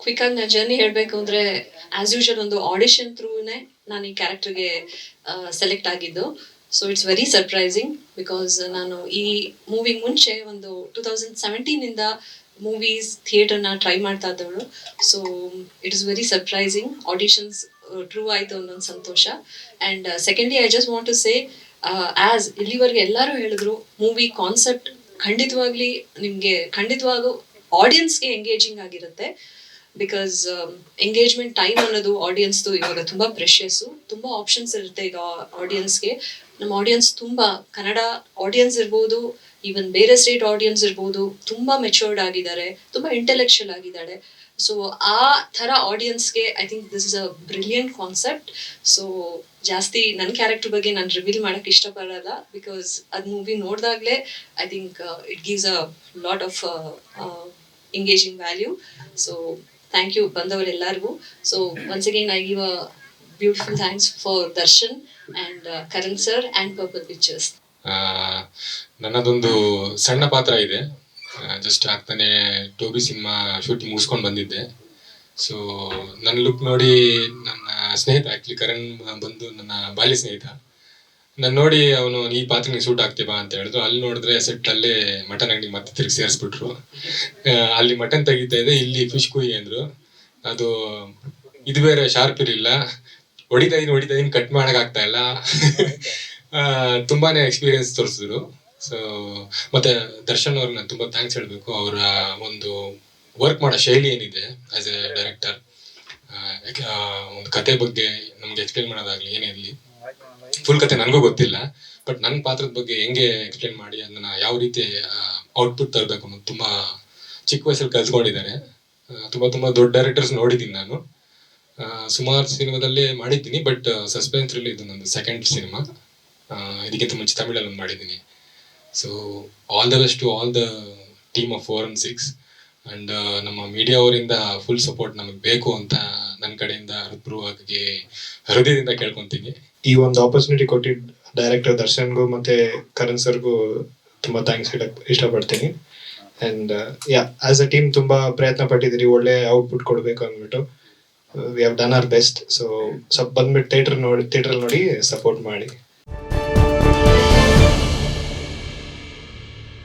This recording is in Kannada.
ಕ್ವಿಕ್ ಆಗಿ ನನ್ನ ಜರ್ನಿ ಹೇಳಬೇಕು ಅಂದರೆ ಆಸ್ ಯೂಶುವಲ್ ಒಂದು ಆಡಿಷನ್ ಥ್ರೂನೇ ನಾನು ಈ ಕ್ಯಾರೆಕ್ಟರ್ಗೆ ಸೆಲೆಕ್ಟ್ ಆಗಿದ್ದು. So it's very surprising because ನಾನು ಈ ಮೂವಿಗೆ ಮುಂಚೆ ಒಂದು 2017ಇಂದ ಮೂವೀಸ್ ಥಿಯೇಟರ್ನ ಟ್ರೈ ಮಾಡ್ತಾ ಇದ್ದವಳು. So it is very surprising. Auditions through ಆಯಿತು ಅನ್ನೊಂದು ಸಂತೋಷ. And secondly I just want to say as ಇಲ್ಲಿವರೆಗೆ ಎಲ್ಲರೂ ಹೇಳಿದ್ರು ಮೂವಿ ಕಾನ್ಸೆಪ್ಟ್ ಖಂಡಿತವಾಗೂ ಆಡಿಯನ್ಸ್ಗೆ ಎಂಗೇಜಿಂಗ್ ಆಗಿರುತ್ತೆ. ಬಿಕಾಸ್ ಎಂಗೇಜ್ಮೆಂಟ್ ಟೈಮ್ ಅನ್ನೋದು ಆಡಿಯನ್ಸ್ದು ಇವಾಗ ತುಂಬ ಪ್ರೆಷಿಯಸ್ಸು. ತುಂಬ ಆಪ್ಷನ್ಸ್ ಇರುತ್ತೆ ಈಗ ಆಡಿಯನ್ಸ್ಗೆ. ನಮ್ಮ ಆಡಿಯನ್ಸ್ ತುಂಬ ಕನ್ನಡ ಆಡಿಯನ್ಸ್ ಇರ್ಬೋದು, ಈವನ್ ಬೇರೆ ಸ್ಟೇಟ್ ಆಡಿಯನ್ಸ್ ಇರ್ಬೋದು, ತುಂಬ ಮೆಚೂರ್ಡ್ ಆಗಿದ್ದಾರೆ, ತುಂಬ ಇಂಟೆಲೆಕ್ಚುಯಲ್ ಆಗಿದ್ದಾಳೆ. ಸೊ ಆ ಥರ ಆಡಿಯನ್ಸ್ಗೆ I think this is a brilliant concept. So ಜಾಸ್ತಿ ನನ್ನ ಕ್ಯಾರೆಕ್ಟರ್ ಬಗ್ಗೆ ನಾನು ರಿವೀಲ್ ಮಾಡೋಕ್ಕೆ ಇಷ್ಟಪಡಲ್ಲ ಬಿಕಾಸ್ ಅದು ಮೂವಿ ನೋಡಿದಾಗಲೇ I think it gives a lot of engaging value. So thank you ಬಂದವರೆಲ್ಲರಿಗೂ. So once again I give a beautiful thanks for Darshan and Karan sir and Purple Pictures. ನನ್ನದೊಂದು ಸಣ್ಣ ಪಾತ್ರ ಇದೆ. ಜಸ್ಟ್ ಆಗ್ತಾನೆ ಟೋಬಿ ಸಿನಿಮಾ ಶೂಟಿಂಗ್ ಮುಗಿಸ್ಕೊಂಡು ಬಂದಿದ್ದೆ. ಸೊ ನನ್ನ ಲುಕ್ ನೋಡಿ ನನ್ನ ಸ್ನೇಹಿತ ಆ್ಯಕ್ಚುಲಿ ಕರಣ್ ಬಂದು ನನ್ನ ಬಾಲ್ಯ ಸ್ನೇಹಿತ ನಾನು ನೋಡಿ ಅವನು ಈ ಪಾತ್ರನಿಗೆ ಸೂಟ್ ಆಗ್ತೀವಾ ಅಂತ ಹೇಳಿದ್ರು. ಅಲ್ಲಿ ನೋಡಿದ್ರೆ ಸೆಟ್ಟಲ್ಲೇ ಮಟನ್ ಅಂಗಡಿ ಮತ್ತೆ ತಿರುಗಿ ಸೇರಿಸ್ಬಿಟ್ರು. ಅಲ್ಲಿ ಮಟನ್ ತೆಗಿತಾ ಇದೆ, ಇಲ್ಲಿ ಫಿಶ್ ಕುಯಿ ಅಂದರು. ಅದು ಇದು ಬೇರೆ ಶಾರ್ಪ್ ಇರಲಿಲ್ಲ. ಹೊಡಿತಾ ಇದೀನಿ ಕಟ್ ಮಾಡೋಕ್ಕಾಗ್ತಾ ಇಲ್ಲ. ತುಂಬಾ ಎಕ್ಸ್ಪೀರಿಯನ್ಸ್ ತೋರಿಸಿದ್ರು. ಸೊ ಮತ್ತೆ ದರ್ಶನ್ ಅವ್ರನ್ನ ತುಂಬ ಥ್ಯಾಂಕ್ಸ್ ಹೇಳಬೇಕು. ಅವರ ಒಂದು ವರ್ಕ್ ಮಾಡೋ ಶೈಲಿ ಏನಿದೆ ಆಸ್ ಎ ಡೈರೆಕ್ಟರ್, ಒಂದು ಕತೆ ಬಗ್ಗೆ ನಮ್ಗೆ ಎಕ್ಸ್ಪ್ಲೇನ್ ಮಾಡೋದಾಗ್ಲಿ ಏನೇ ಇರಲಿ, ಫುಲ್ ಕತೆ ನನಗೂ ಗೊತ್ತಿಲ್ಲ, ಬಟ್ ನನ್ನ ಪಾತ್ರದ ಬಗ್ಗೆ ಹೆಂಗೆ ಎಕ್ಸ್ಪ್ಲೇನ್ ಮಾಡಿ ಅದನ್ನ ಯಾವ ರೀತಿ ಔಟ್ಪುಟ್ ತರಬೇಕು ಅನ್ನೋದು ತುಂಬ ಚಿಕ್ಕ ವಯಸ್ಸಲ್ಲಿ ಕಲ್ತ್ಕೊಂಡಿದ್ದಾರೆ. ತುಂಬ ದೊಡ್ಡ ಡೈರೆಕ್ಟರ್ಸ್ ನೋಡಿದ್ದೀನಿ ನಾನು. ಸುಮಾರು ಸಿನಿಮಾದಲ್ಲೇ ಮಾಡಿದ್ದೀನಿ, ಬಟ್ ಸಸ್ಪೆನ್ಸ್ ಥ್ರಿಲ್ ಇದು ನಂದು ಸೆಕೆಂಡ್ ಸಿನಿಮಾ. ಇದಕ್ಕಿಂತ ಮುಂಚೆ ತಮಿಳಲ್ಲಿ ಒಂದು ಮಾಡಿದ್ದೀನಿ. So all the best to all the team of 4 and 6 and ನಮ್ಮ ಮೀಡಿಯಾ ಅವರಿಂದ ಫುಲ್ ಸಪೋರ್ಟ್ ನಮಗೆ ಬೇಕು ಅಂತ ನನ್ನ ಕಡೆಯಿಂದ ಹೃತ್ಪೂರ್ವಕವಾಗಿ ಹೃದಯದಿಂದ ಕೇಳ್ಕೊತೀನಿ. ಈ ಒಂದು ಆಪರ್ಚುನಿಟಿ ಕೊಟ್ಟಿದ್ದ ಡೈರೆಕ್ಟರ್ ದರ್ಶನ್ಗೂ ಮತ್ತೆ ಕರಣ್ ಸರ್ಗೂ ತುಂಬಾ ಥ್ಯಾಂಕ್ಸ್ ಹೇಳಕ್ ಇಷ್ಟಪಡ್ತೀನಿ. ಅಂಡ್ ಆಸ್ ಅ ಟೀಮ್ ತುಂಬಾ ಪ್ರಯತ್ನ ಪಟ್ಟಿದ್ದೀರಿ ಒಳ್ಳೆ ಔಟ್ಪುಟ್ ಕೊಡಬೇಕು ಅಂದ್ಬಿಟ್ಟು. We have done hour best. So ಸ್ವಲ್ಪ ಬಂದ್ಬಿಟ್ಟು ಥಿಯೇಟರ್ ನೋಡಿ ಸಪೋರ್ಟ್ ಮಾಡಿ.